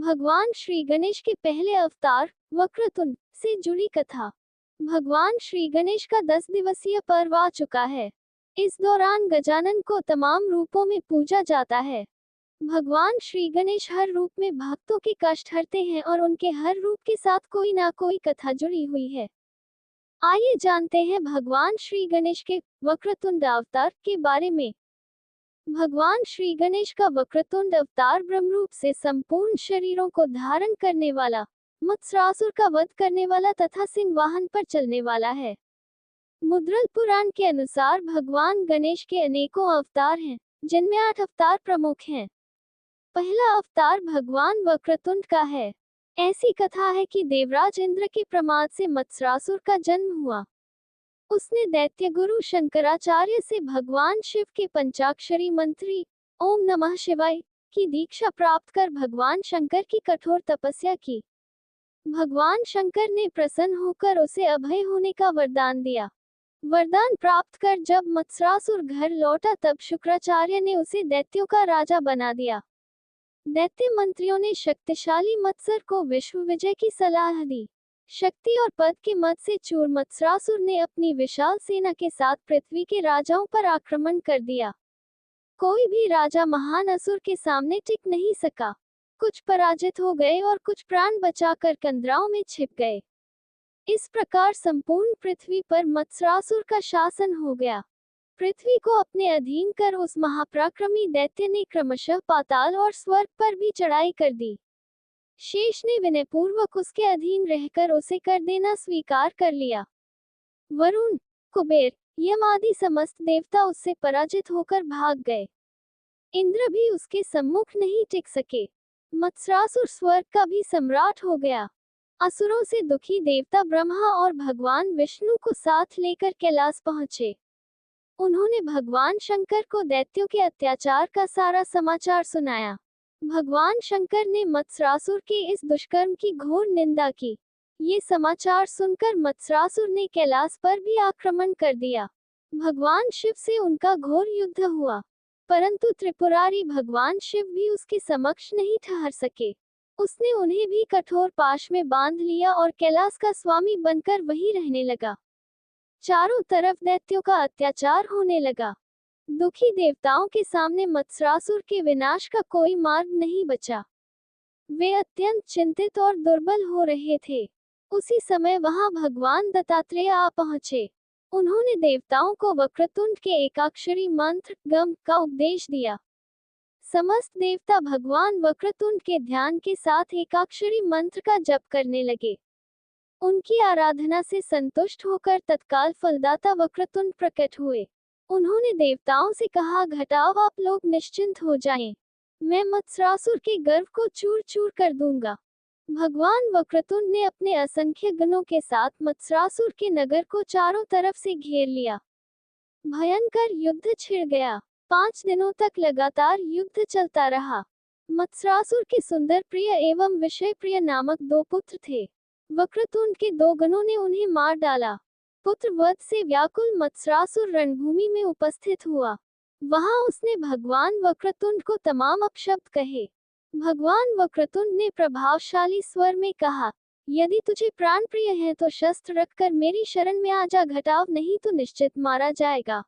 भगवान श्री गणेश के पहले अवतार वक्रतुंड से जुड़ी कथा। भगवान श्री गणेश का 10 दिवसीय पर्व आ चुका है। इस दौरान गजानन को तमाम रूपों में पूजा जाता है। भगवान श्री गणेश हर रूप में भक्तों के कष्ट हरते हैं और उनके हर रूप के साथ कोई ना कोई कथा जुड़ी हुई है। आइए जानते हैं भगवान श्री गणेश के वक्रतुंड अवतार के बारे में। भगवान श्री गणेश का वक्रतुंड अवतार ब्रह्मरूप से संपूर्ण शरीरों को धारण करने वाला, मत्स्यासुर का वध करने वाला तथा सिंह वाहन पर चलने वाला है। मुद्गल पुराण के अनुसार भगवान गणेश के अनेकों अवतार हैं, जिनमें 8 अवतार प्रमुख हैं। पहला अवतार भगवान वक्रतुंड का है। ऐसी कथा है कि देवराज इंद्र के प्रमाद से मत्स्यासुर का जन्म हुआ। उसने दैत्य गुरु शंकराचार्य से भगवान शिव के पंचाक्षरी मंत्री ओम नमः शिवाय की दीक्षा प्राप्त कर भगवान शंकर की कठोर तपस्या की। भगवान शंकर ने प्रसन्न होकर उसे अभय होने का वरदान दिया। वरदान प्राप्त कर जब मत्स्यासुर घर लौटा तब शुक्राचार्य ने उसे दैत्यों का राजा बना दिया। दैत्य मंत्रियों ने शक्तिशाली मत्सर को विश्व विजय की सलाह दी। शक्ति और पद के मद से चूर मत्स्यासुर ने अपनी विशाल सेना के साथ पृथ्वी के राजाओं पर आक्रमण कर दिया। कोई भी राजा महान असुर के सामने टिक नहीं सका। कुछ पराजित हो गए और कुछ प्राण बचाकर कंदराओं में छिप गए। इस प्रकार संपूर्ण पृथ्वी पर मत्स्यासुर का शासन हो गया। पृथ्वी को अपने अधीन कर उस महापराक्रमी दैत्य ने क्रमशः पाताल और स्वर्ग पर भी चढ़ाई कर दी। शेष ने विनयपूर्वक उसके अधीन रहकर उसे कर देना स्वीकार कर लिया। वरुण, कुबेर, यम आदि समस्त देवता उससे पराजित होकर भाग गए। इंद्र भी उसके सम्मुख नहीं टिक सके। मत्स्यासुर स्वर्ग का भी सम्राट हो गया। असुरों से दुखी देवता ब्रह्मा और भगवान विष्णु को साथ लेकर कैलाश पहुंचे। उन्होंने भगवान शंकर को दैत्यों के अत्याचार का सारा समाचार सुनाया। भगवान शंकर ने मत्स्यासुर के इस दुष्कर्म की घोर निंदा की। ये समाचार सुनकर मत्स्यासुर ने कैलाश पर भी आक्रमण कर दिया। भगवान शिव से उनका घोर युद्ध हुआ, परंतु त्रिपुरारी भगवान शिव भी उसके समक्ष नहीं ठहर सके। उसने उन्हें भी कठोर पाश में बांध लिया और कैलाश का स्वामी बनकर वहीं रहने लगा। चारों तरफ दैत्यों का अत्याचार होने लगा। दुखी देवताओं के सामने मत्स्यासुर के विनाश का कोई मार्ग नहीं बचा। वे अत्यंत चिंतित और दुर्बल हो रहे थे। उसी समय वहां भगवान दत्तात्रेय आ पहुंचे। उन्होंने देवताओं को वक्रतुंड के एकाक्षरी मंत्र गम का उपदेश दिया। समस्त देवता भगवान वक्रतुंड के ध्यान के साथ एकाक्षरी मंत्र का जप करने लगे। उनकी आराधना से संतुष्ट होकर तत्काल फलदाता वक्रतुंड प्रकट हुए। उन्होंने देवताओं से कहा, घटाओ, आप लोग निश्चिंत हो जाएं। मैं मत्स्यासुर के गर्व को चूर चूर कर दूंगा। भगवान वक्रतुंड ने अपने असंख्य गणों के साथ मत्स्यासुर के नगर को चारों तरफ से घेर लिया। भयंकर युद्ध छिड़ गया। 5 दिनों तक लगातार युद्ध चलता रहा। मत्स्यासुर के सुंदर प्रिय एवं विषय प्रिय नामक 2 पुत्र थे। वक्रतुंड के 2 गणों ने उन्हें मार डाला। पुत्र वध से व्याकुल मत्स्यासुर रणभूमि में उपस्थित हुआ। वहां उसने भगवान वक्रतुंड को तमाम अपशब्द कहे। भगवान वक्रतुंड ने प्रभावशाली स्वर में कहा, यदि तुझे प्राण प्रिय है तो शस्त्र रखकर मेरी शरण में आ जा, घटाव नहीं तो निश्चित मारा जाएगा।